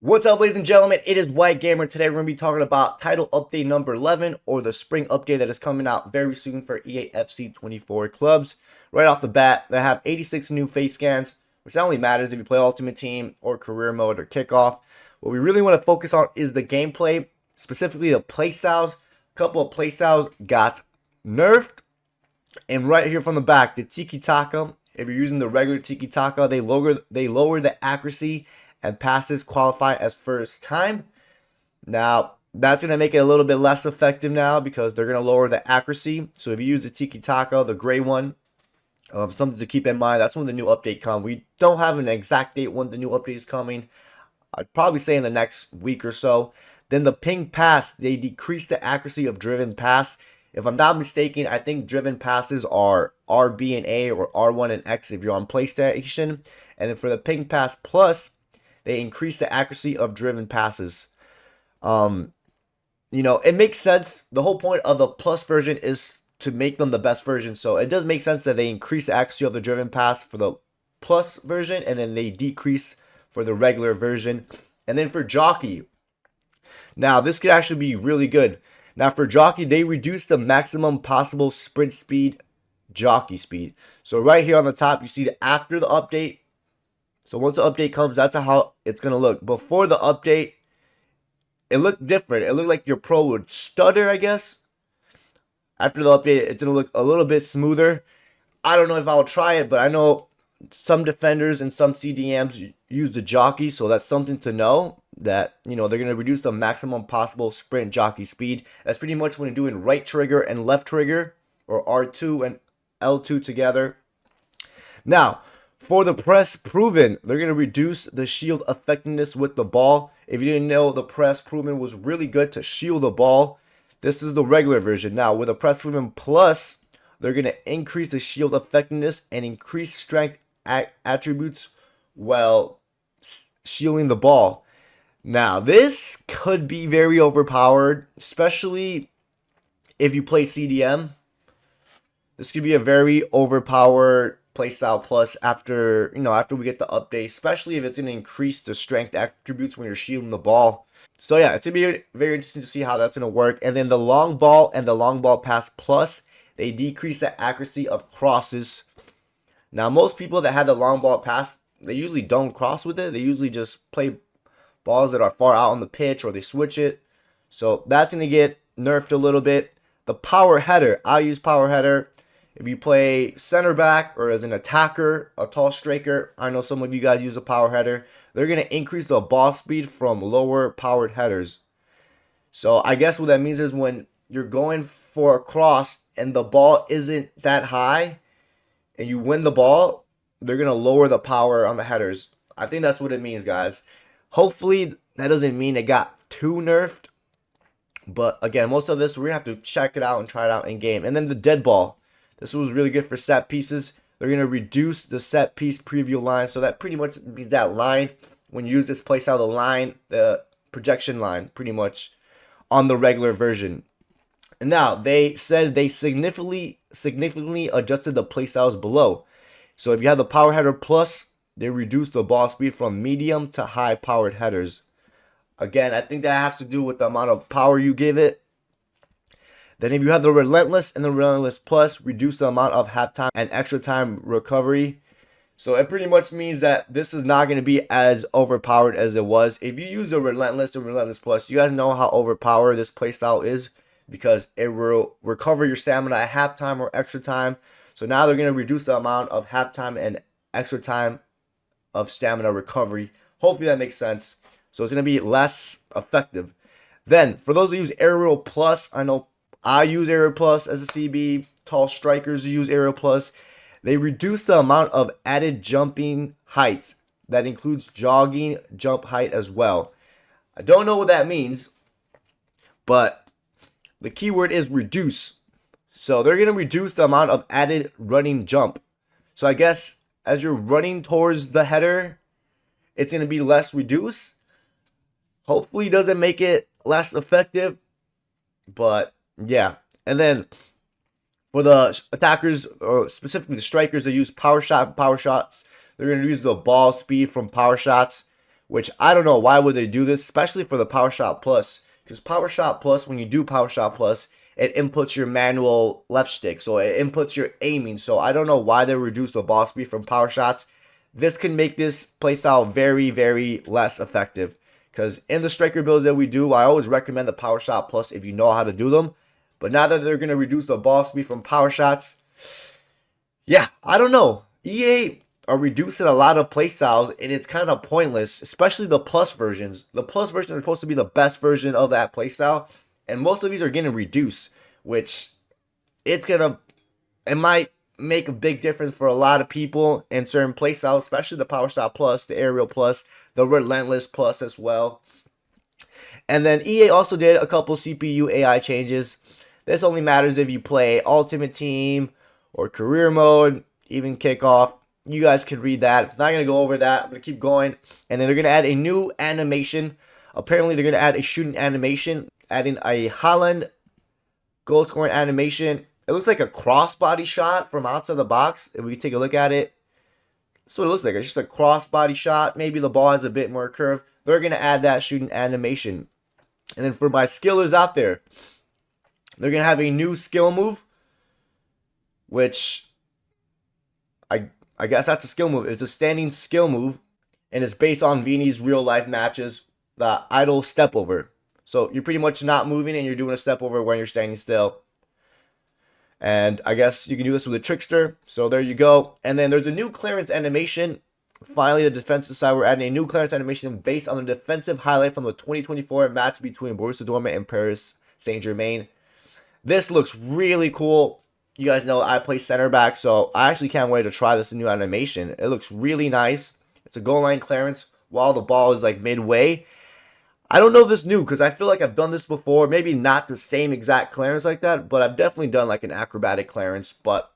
What's up, ladies and gentlemen? It is White Gamer. Today we're going to be talking about title update number 11, or the spring update that is coming out very soon for EAFC 24 clubs. Right off the bat, they have 86 new face scans, which not only matters if you play Ultimate Team or Career Mode or Kickoff. What we really want to focus on is the gameplay, specifically the playstyles. A couple of playstyles got nerfed, and right here from the back, the Tiki Taka. If you're using the regular Tiki Taka, they lower the accuracy and passes qualify as first time. Now, that's going to make it a little bit less effective now because they're going to lower the accuracy. So if you use the Tiki Taka, the gray one, something to keep in mind, that's when the new update comes. We don't have an exact date when the new update is coming. I'd probably say in the next week or so. Then the ping pass, they decrease the accuracy of driven pass. If I'm not mistaken, I think driven passes are RB and A or R1 and X if you're on PlayStation. And then for the ping pass plus, they increase the accuracy of driven passes. It makes sense. The whole point of the plus version is to make them the best version. So it does make sense that they increase the accuracy of the driven pass for the plus version, and then they decrease for the regular version. And then for jockey, now this could actually be really good. Now for jockey, they reduce the maximum possible sprint speed, jockey speed. So right here on the top, you see that after the update. So once the update comes, that's how it's going to look. Before the update, it looked different. It looked like your pro would stutter, I guess. After the update, it's going to look a little bit smoother. I don't know if I'll try it, but I know some defenders and some CDMs use the jockey, so that's something to know. That, they're going to reduce the maximum possible sprint jockey speed. That's pretty much when you're doing right trigger and left trigger, or R2 and L2 together. Now, for the press proven, they're going to reduce the shield effectiveness with the ball. If you didn't know, the press proven was really good to shield the ball. This is the regular version. Now, with the press proven plus, they're going to increase the shield effectiveness and increase strength attributes while shielding the ball. Now, this could be very overpowered, especially if you play CDM. This could be a very overpowered playstyle plus after we get the update, especially if it's going to increase the strength attributes when you're shielding the ball. So yeah, it's going to be very interesting to see how that's going to work. And then the long ball and the long ball pass plus, they decrease the accuracy of crosses. Now, most people that had the long ball pass, they usually don't cross with it. They usually just play balls that are far out on the pitch, or they switch it. So that's going to get nerfed a little bit. The power header, I use power header. If you play center back or as an attacker, a tall striker, I know some of you guys use a power header. They're going to increase the ball speed from lower powered headers. So I guess what that means is when you're going for a cross and the ball isn't that high and you win the ball, they're going to lower the power on the headers. I think that's what it means, guys. Hopefully that doesn't mean it got too nerfed. But again, most of this, we're going to have to check it out and try it out in game. And then the dead ball. This was really good for set pieces. They're going to reduce the set piece preview line. So that pretty much means that line, when you use this playstyle, the projection line, pretty much on the regular version. And now, they said they significantly adjusted the playstyles below. So if you have the power header plus, they reduced the ball speed from medium to high powered headers. Again, I think that has to do with the amount of power you give it. Then if you have the Relentless and the Relentless Plus, reduce the amount of halftime and extra time recovery. So it pretty much means that this is not going to be as overpowered as it was. If you use the Relentless and Relentless Plus, you guys know how overpowered this playstyle is because it will recover your stamina at halftime or extra time. So now they're going to reduce the amount of halftime and extra time of stamina recovery. Hopefully that makes sense. So it's going to be less effective. Then for those who use Aerial Plus, I know I use Aerial Plus as a CB. Tall strikers use Aerial Plus. They reduce the amount of added jumping heights. That includes jogging jump height as well. I don't know what that means, but the keyword is reduce. So they're going to reduce the amount of added running jump. So I guess as you're running towards the header, it's going to be less reduced. Hopefully it doesn't make it less effective, but yeah. And then for the attackers, or specifically the strikers, that use power shot and power shots, they're going to use the ball speed from power shots, which I don't know why would they do this, especially for the Power Shot Plus. Because Power Shot Plus, when you do Power Shot Plus, it inputs your manual left stick, so it inputs your aiming. So I don't know why they reduced the ball speed from Power Shots. This can make this playstyle very, very less effective. Because in the striker builds that we do, I always recommend the Power Shot Plus if you know how to do them. But now that they're going to reduce the ball speed from Power Shots, yeah, I don't know. EA are reducing a lot of playstyles, and it's kind of pointless, especially the plus versions. The plus version is supposed to be the best version of that playstyle, and most of these are getting reduced, which it might make a big difference for a lot of people in certain playstyles, especially the Power Style Plus, the Aerial Plus, the Relentless Plus as well. And then EA also did a couple CPU AI changes. This only matters if you play Ultimate Team or Career Mode, even Kickoff. You guys can read that. I'm not going to go over that. I'm going to keep going. And then they're going to add a new animation. Apparently, they're going to add a shooting animation, adding a Holland goal scoring animation. It looks like a crossbody shot from outside the box. If we take a look at it, that's what it looks like. It's just a crossbody shot. Maybe the ball has a bit more curve. They're going to add that shooting animation. And then for my skillers out there, they're going to have a new skill move, which I guess that's a skill move. It's a standing skill move, and it's based on Vini's real life matches, the idle step over. So you're pretty much not moving and you're doing a step over when you're standing still. And I guess you can do this with a trickster. So there you go. And then there's a new clearance animation. Finally, the defensive side, we're adding a new clearance animation based on the defensive highlight from the 2024 match between Borussia Dortmund and Paris Saint-Germain. This looks really cool. You guys know I play center back, so I actually can't wait to try this new animation. It looks really nice. It's a goal line clearance while the ball is like midway. I don't know if this new because I feel like I've done this before. Maybe not the same exact clearance like that, but I've definitely done like an acrobatic clearance. But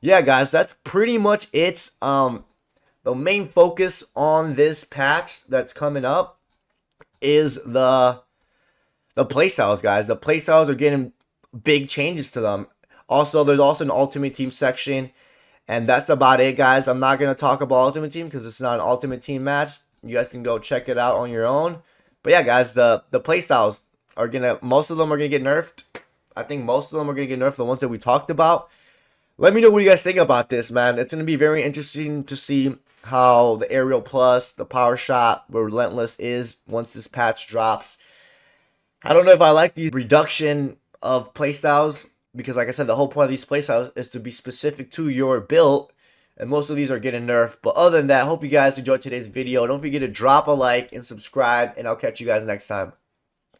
yeah, guys, that's pretty much it. The main focus on this patch that's coming up is the playstyles, guys. The playstyles are getting big changes to them. Also, there's also an Ultimate Team section, and that's about it, guys. I'm not going to talk about Ultimate Team because it's not an Ultimate Team match. You guys can go check it out on your own. But yeah, guys, the playstyles are most of them are going to get nerfed. I think most of them are going to get nerfed, the ones that we talked about. Let me know what you guys think about this, man. It's going to be very interesting to see how the Aerial Plus, the Power Shot, the Relentless is once this patch drops. I don't know if I like the reduction of playstyles, because like I said, the whole point of these playstyles is to be specific to your build, and most of these are getting nerfed. But other than that, I hope you guys enjoyed today's video. Don't forget to drop a like and subscribe, and I'll catch you guys next time.